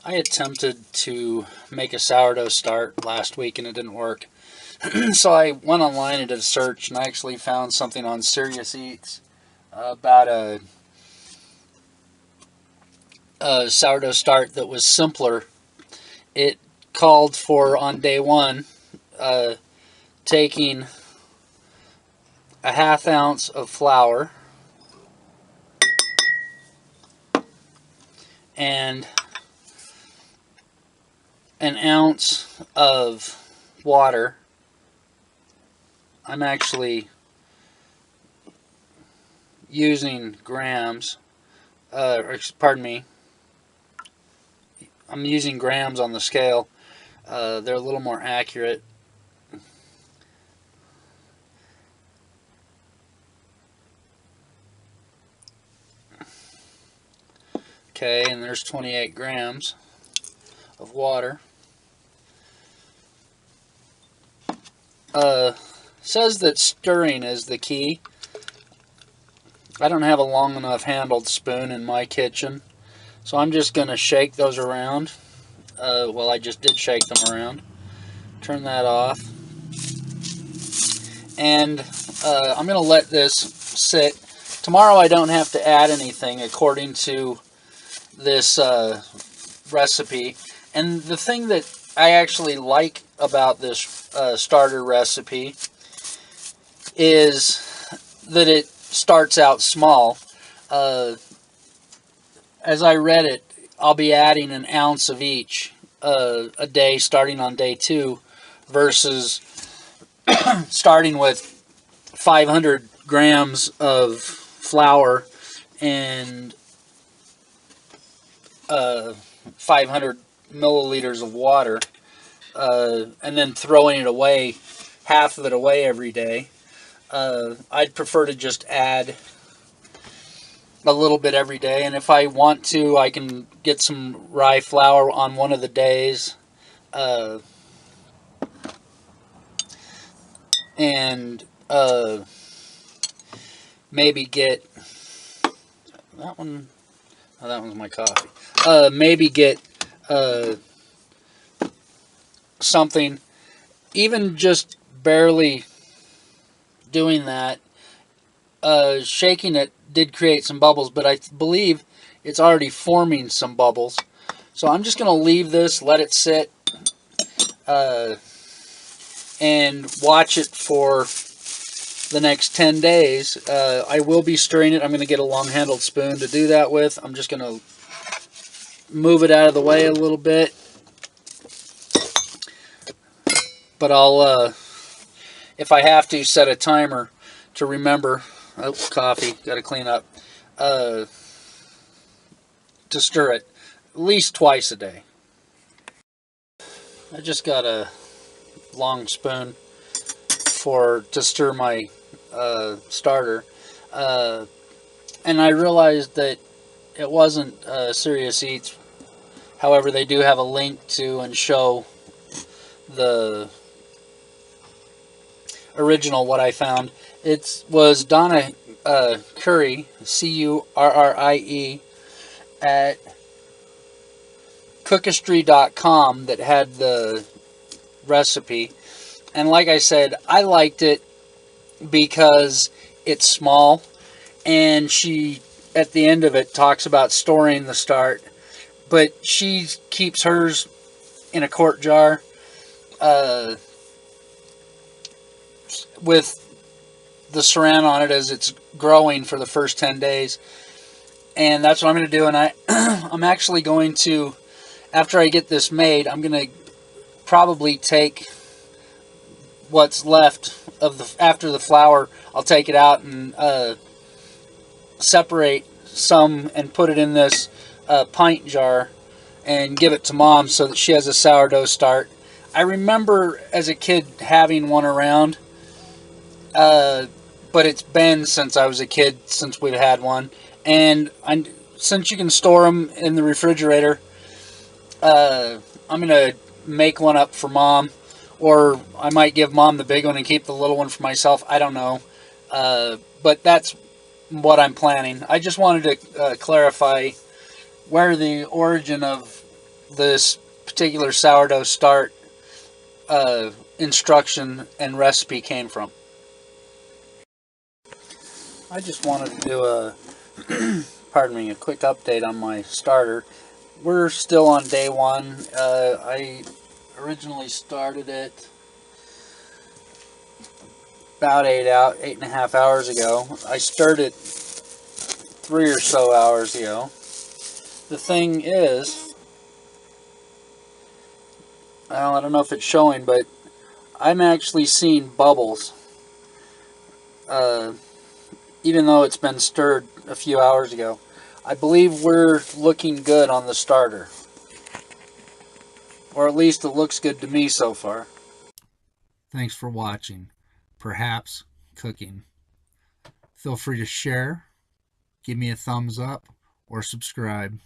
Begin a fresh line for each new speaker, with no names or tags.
I attempted to make a sourdough start last week and it didn't work. So I went online and did a search and I actually found something on Serious Eats about a sourdough start that was simpler. It called for, on day one, uh, taking a half ounce of flour and an ounce of water. I'm actually using grams, pardon me, I'm using grams on the scale. They're a little more accurate. Okay, and there's 28 grams of water. Says that stirring is the key. I don't have a long enough handled spoon in my kitchen, so I'm just going to shake those around. Well, I just did shake them around. Turn that off. And I'm going to let this sit. Tomorrow I don't have to add anything according to this recipe. And the thing that I actually like about this starter recipe is that it starts out small. As I read it, I'll be adding an ounce of each a day starting on day 2 versus starting with 500 grams of flour and 500 milliliters of water, and then throwing it away, half of it away every day. I'd prefer to just add a little bit every day, and if I want to, I can get some rye flour on one of the days, and maybe get that one. Oh, that one's my coffee. Maybe get something, even just barely doing that. Shaking it did create some bubbles, but I believe it's already forming some bubbles. So I'm just going to leave this, let it sit, and watch it for the next 10 days. I will be stirring it. I'm going to get a long-handled spoon to do that with. I'm just going to move it out of the way a little bit. But I'll, if I have to, set a timer to remember. Oh, coffee. Got to clean up. To stir it at least twice a day. I just got a long spoon to stir my starter, and I realized that it wasn't Serious Eats. However, they do have a link to and show the original. What I found, it was Donna Currie, Currie, at cookistry.com that had the recipe. And like I said, I liked it because it's small, and she, at the end of it, talks about storing the start, but she keeps hers in a quart jar with the saran on it as it's growing for the first 10 days. And that's what I'm going to do. And I'm actually going to, after I get this made, I'm going to probably take what's left of after the flour. I'll take it out and separate some and put it in this pint jar and give it to Mom so that she has a sourdough start. I remember as a kid having one around, but it's been since I was a kid since we've had one. And since you can store them in the refrigerator, I'm going to make one up for Mom. Or I might give Mom the big one and keep the little one for myself. I don't know. But that's what I'm planning. I just wanted to clarify where the origin of this particular sourdough start instruction and recipe came from. I just wanted to do a pardon me, a quick update on my starter. We're still on day one. I originally started it about 8.5 hours ago. I stirred it 3 or so hours ago. The thing is, well, I don't know if it's showing, but I'm actually seeing bubbles. Even though it's been stirred a few hours ago. I believe we're looking good on the starter. Or at least it looks good to me so far. Thanks for watching Perhaps Cooking. Feel free to share, give me a thumbs up, or subscribe.